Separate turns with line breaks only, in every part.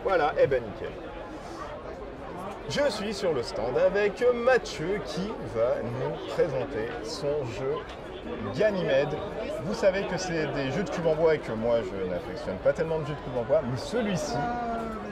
Voilà, et ben nickel. Je suis sur le stand avec Mathieu qui va nous présenter son jeu Ganymede. Vous savez que c'est des jeux de cubes en bois et que moi je n'affectionne pas tellement de jeux de cubes en bois, mais celui-ci,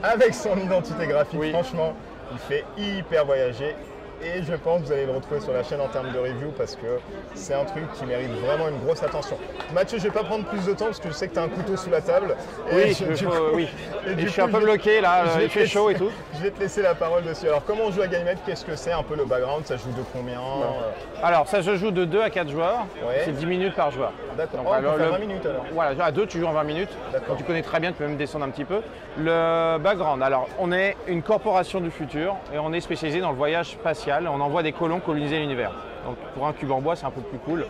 avec son identité graphique, franchement, il fait hyper voyager. Et je pense que vous allez le retrouver sur la chaîne en termes de review parce que c'est un truc qui mérite vraiment une grosse attention. Mathieu, je ne vais pas prendre plus de temps parce que je sais que tu as un couteau sous la table.
Et je suis un peu bloqué là, il fait chaud et tout.
Je vais te laisser la parole dessus. Alors comment on joue à Ganymede? Qu'est-ce que c'est un peu le background? Ça joue de combien?
Alors ça se joue de 2 à 4 joueurs, c'est 10 minutes par joueur.
D'accord, on peut faire 20 minutes alors.
Voilà, à 2 tu joues en 20 minutes, donc tu connais très bien, tu peux même descendre un petit peu. Le background, alors on est une corporation du futur et on est spécialisé dans le voyage spatial, on envoie des colons coloniser l'univers. Donc pour un cube en bois c'est un peu plus cool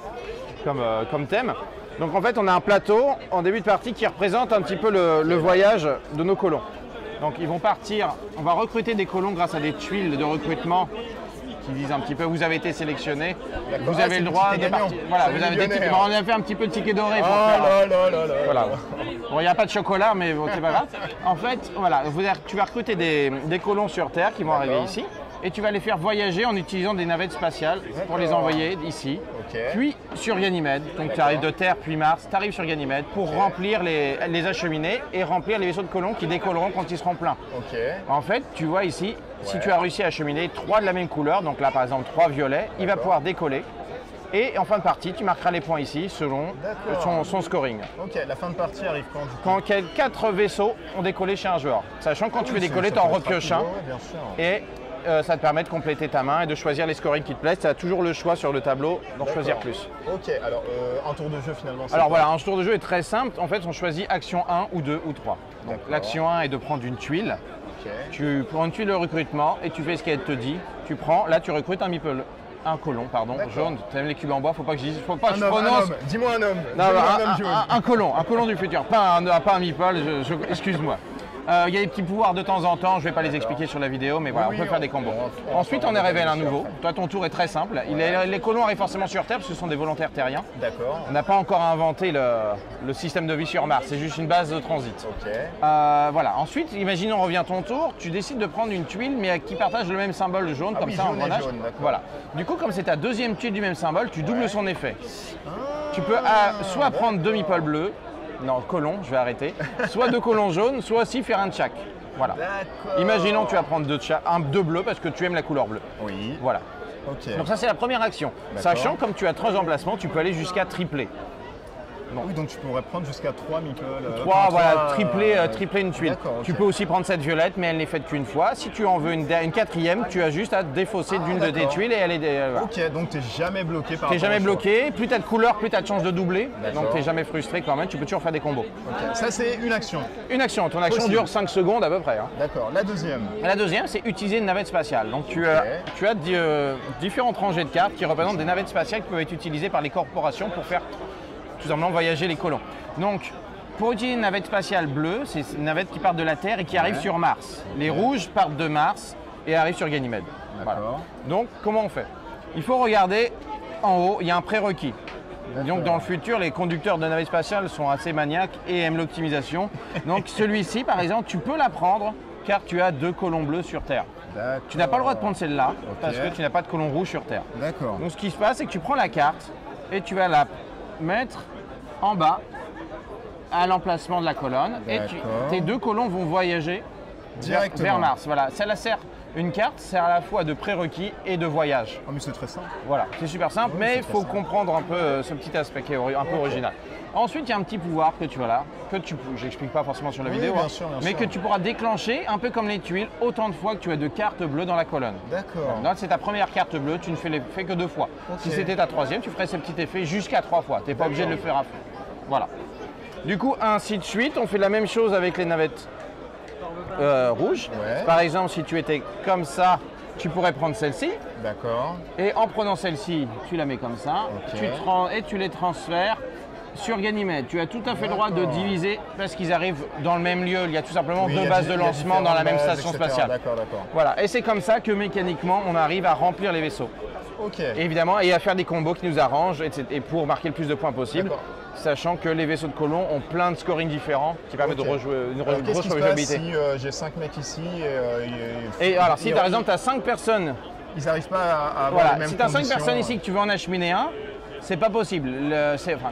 comme thème. Donc en fait on a un plateau en début de partie qui représente un petit peu le voyage de nos colons. Donc ils vont partir, on va recruter des colons grâce à des tuiles de recrutement qui disent un petit peu vous avez été sélectionné, vous avez le droit de partir. Voilà, vous avez on a fait un petit peu de ticket doré pour faire. Voilà. Bon, il n'y a pas de chocolat, mais bon, c'est pas grave. En fait, voilà, tu vas recruter des colons sur Terre qui vont arriver ici et tu vas les faire voyager en utilisant des navettes spatiales pour les envoyer ici. Puis sur Ganymède, donc tu arrives de Terre puis Mars, tu arrives sur Ganymède pour remplir les acheminer et remplir les vaisseaux de colons qui décolleront quand ils seront pleins. En fait, tu vois ici, si tu as réussi à acheminer 3 de la même couleur, donc là par exemple 3 violets, il va pouvoir décoller. Et en fin de partie, tu marqueras les points ici selon son scoring.
Ok, la fin de partie arrive quand?
Quand 4 vaisseaux ont décollé chez un joueur. Sachant que quand tu veux décoller, tu en repioches un. Et ça te permet de compléter ta main et de choisir les scorings qui te plaisent. Tu as toujours le choix sur le tableau d'en choisir plus.
Ok, alors un tour de jeu finalement.
Alors voilà, un tour de jeu est très simple. En fait, on choisit action 1 ou 2 ou 3. Donc l'action 1 est de prendre une tuile. Tu prends une tuile de recrutement et tu fais ce qu'elle te dit. Tu prends, là tu recrutes un meeple. Un colon, pardon, jaune. Tu aimes les cubes en bois, faut pas que je dise, faut pas que je prononce.
Dis-moi un homme.
Non, un colon du futur, pas un meeple, excuse-moi. Il y a des petits pouvoirs de temps en temps, je ne vais pas les expliquer sur la vidéo, mais voilà, on peut faire des combos. Ensuite, on révèle un nouveau. Toi, ton tour est très simple. Les colons arrivent forcément sur Terre parce que ce sont des volontaires terriens.
D'accord.
On n'a pas encore inventé le système de vie sur Mars, c'est juste une base de transit. Voilà. Ensuite, imaginons, revient ton tour, tu décides de prendre une tuile, mais qui partage le même symbole jaune, comme ça en grenage. Voilà. Du coup, comme c'est ta deuxième tuile du même symbole, tu doubles son effet. Tu peux soit prendre 2 meeples bleus. Non, colon, je vais arrêter. Soit 2 colons jaunes, soit aussi faire un de chaque. Voilà. Imaginons que tu vas prendre 2 bleus parce que tu aimes la couleur bleue.
Oui.
Voilà. Donc ça, c'est la première action. Sachant, comme tu as 3 emplacements, tu peux aller jusqu'à tripler.
Oui, donc tu pourrais prendre jusqu'à 3 meeples.
3, voilà, tripler une tuile. Tu peux aussi prendre cette violette, mais elle n'est faite qu'une fois. Si tu en veux une quatrième, tu as juste à défausser d'une de tes tuiles et elle est.
Ok, donc tu n'es jamais bloqué par.
Tu n'es jamais bloqué. Plus tu as de couleurs, plus tu as de chances de doubler. Donc tu n'es jamais frustré quand même. Tu peux toujours faire des combos.
Ça, c'est une action.
Une action. Ton action dure 5 secondes à peu près.
D'accord. La deuxième.
La deuxième, c'est utiliser une navette spatiale. Donc tu as différentes rangées de cartes qui représentent des navettes spatiales qui peuvent être utilisées par les corporations pour faire tout simplement voyager les colons. Donc, pour utiliser une navette spatiale bleue, c'est une navette qui part de la Terre et qui arrive sur Mars. Les rouges partent de Mars et arrivent sur Ganymède. Voilà. Donc, comment on fait? Il faut regarder en haut, il y a un prérequis. Donc, dans le futur, les conducteurs de navettes spatiales sont assez maniaques et aiment l'optimisation. Donc, celui-ci, par exemple, tu peux la prendre car tu as 2 colons bleus sur Terre. Tu n'as pas le droit de prendre celle-là parce que tu n'as pas de colons rouges sur Terre. Donc, ce qui se passe, c'est que tu prends la carte et tu vas la mettre en bas à l'emplacement de la colonne et tes 2 colons vont voyager vers Mars. Voilà, ça sert. Une carte sert à la fois de prérequis et de voyage.
Oh, mais c'est très simple.
Voilà, c'est super simple, mais il faut comprendre un peu ce petit aspect qui est un peu original. Ensuite, il y a un petit pouvoir que tu as là, j'explique pas forcément sur la vidéo,
bien sûr.
que tu pourras déclencher un peu comme les tuiles autant de fois que tu as de cartes bleues dans la colonne.
D'accord.
Là, c'est ta première carte bleue, tu ne fais que 2 fois. Si c'était ta 3e, tu ferais ce petit effet jusqu'à 3 fois. Tu n'es pas obligé de le faire à fond. Voilà. Du coup, ainsi de suite, on fait la même chose avec les navettes rouges. Par exemple, si tu étais comme ça, tu pourrais prendre celle-ci.
D'accord.
Et en prenant celle-ci, tu la mets comme ça. Et tu les transfères sur Ganymède. Tu as tout à fait le droit de diviser parce qu'ils arrivent dans le même lieu. Il y a tout simplement 2 bases de lancement dans la même station spatiale.
D'accord.
Voilà. Et c'est comme ça que mécaniquement, on arrive à remplir les vaisseaux.
Ok.
Et évidemment, et à faire des combos qui nous arrangent et pour marquer le plus de points possible. Sachant que les vaisseaux de colons ont plein de scoring différents qui permettent de rejouer une grosse rejouabilité.
Si j'ai 5 mecs ici
et alors si par exemple tu as 5 personnes,
ils n'arrivent pas à avoir les mêmes
si tu as 5
conditions,
personnes ici que tu veux en acheminer un, c'est pas possible.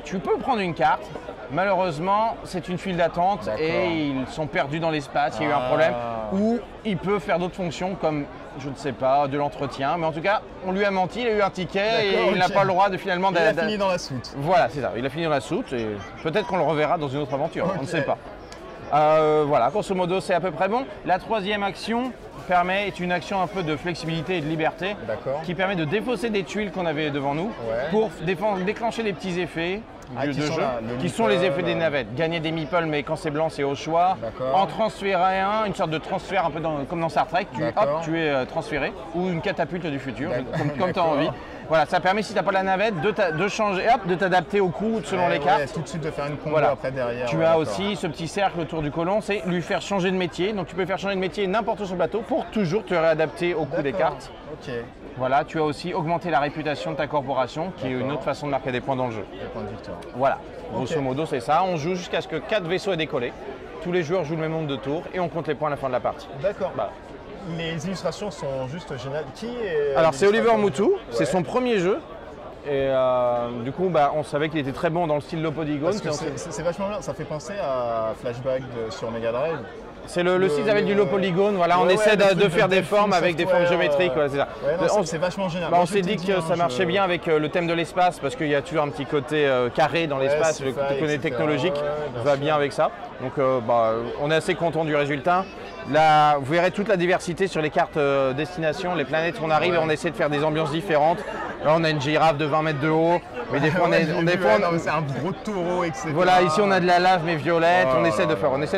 Tu peux prendre une carte, malheureusement c'est une file d'attente et ils sont perdus dans l'espace, il y a eu un problème. Ou il peut faire d'autres fonctions comme, je ne sais pas, de l'entretien, mais en tout cas on lui a menti, il a eu un ticket et il n'a pas le droit de finalement...
Il a fini dans la soute.
Voilà, c'est ça, il a fini dans la soute et peut-être qu'on le reverra dans une autre aventure, on ne sait pas. Voilà, grosso modo c'est à peu près bon. La troisième action est une action un peu de flexibilité et de liberté qui permet de défausser des tuiles qu'on avait devant nous pour déclencher des petits effets de jeu qui sont les effets des navettes. Gagner des meeples, mais quand c'est blanc c'est au choix. En transférer un, une sorte de transfert un peu comme dans Star Trek, tu es transféré, ou une catapulte du futur, comme tu as envie. Voilà, ça permet si tu n'as pas la navette de changer, de t'adapter au coup selon les cartes.
Tout de suite de faire une combo après derrière.
Tu as aussi ce petit cercle autour du colon, c'est lui faire changer de métier. Donc tu peux faire changer de métier n'importe où sur le bateau pour toujours te réadapter au coup des cartes. Voilà, tu as aussi augmenté la réputation de ta corporation, qui est une autre façon de marquer des points dans le jeu.
Des points de victoire.
Voilà, grosso modo c'est ça. On joue jusqu'à ce que 4 vaisseaux aient décollé. Tous les joueurs jouent le même nombre de tours et on compte les points à la fin de la partie.
D'accord. Les illustrations sont juste géniales. Qui est
Alors c'est Oliver Moutou, c'est son premier jeu. Et du coup, on savait qu'il était très bon dans le style low polygone.
C'est vachement bien, ça fait penser à Flashback sur Mega Drive.
C'est le style avec du low polygone, voilà, on essaie de faire des formes avec des formes géométriques, voilà, c'est ça.
C'est vachement génial.
On s'est dit que ça marchait bien avec le thème de l'espace parce qu'il y a toujours un petit côté carré dans l'espace, le côté technologique va bien avec ça. Donc on est assez content du résultat. Là, vous verrez toute la diversité sur les cartes destination, les planètes où on arrive et on essaie de faire des ambiances différentes. Là, on a une girafe de 20 mètres de haut, mais des fois,
c'est un gros taureau, etc.
Voilà, ici on a de la lave mais violette. On essaie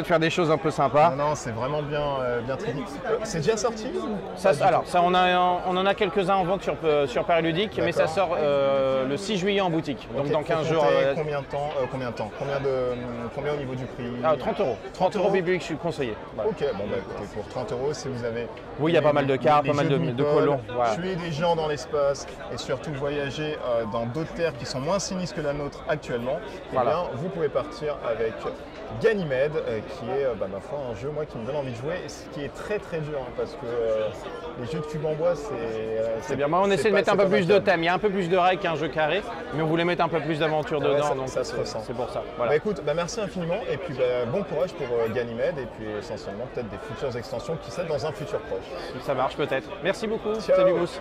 de faire des choses un peu sympas.
Non, c'est vraiment bien traité. C'est déjà sorti
Alors, on en a quelques-uns en vente sur Paris Ludique, mais ça sort le 6 juillet en boutique. Donc dans 15 jours.
Combien de temps Combien au niveau du prix
30 euros. 30 euros public, je suis conseillé.
Voilà. Ok, écoutez, pour 30 euros, si vous avez.
Oui, il y a pas mal de cartes, pas mal de colons.
Voilà. Tuer des gens dans l'espace et surtout voyager dans d'autres terres qui sont moins sinistres que la nôtre actuellement, eh bien, vous pouvez partir avec Ganymede, qui est ma foi, un jeu qui me donne envie de jouer, et ce qui est très très dur, parce que les jeux de cubes en bois, c'est
bien. Moi, on essaie de mettre un peu plus de thème. Il y a un peu plus de règles qu'un jeu carré, mais on voulait mettre un peu plus d'aventure dedans, donc
ça se ressent.
C'est pour ça. Voilà.
Écoute, merci infiniment, et puis bon courage pour Ganymede, et puis essentiellement peut-être des futures extensions, qui sait, dans un futur proche.
Ça marche peut-être. Merci beaucoup.
Ciao.
Salut Mousse.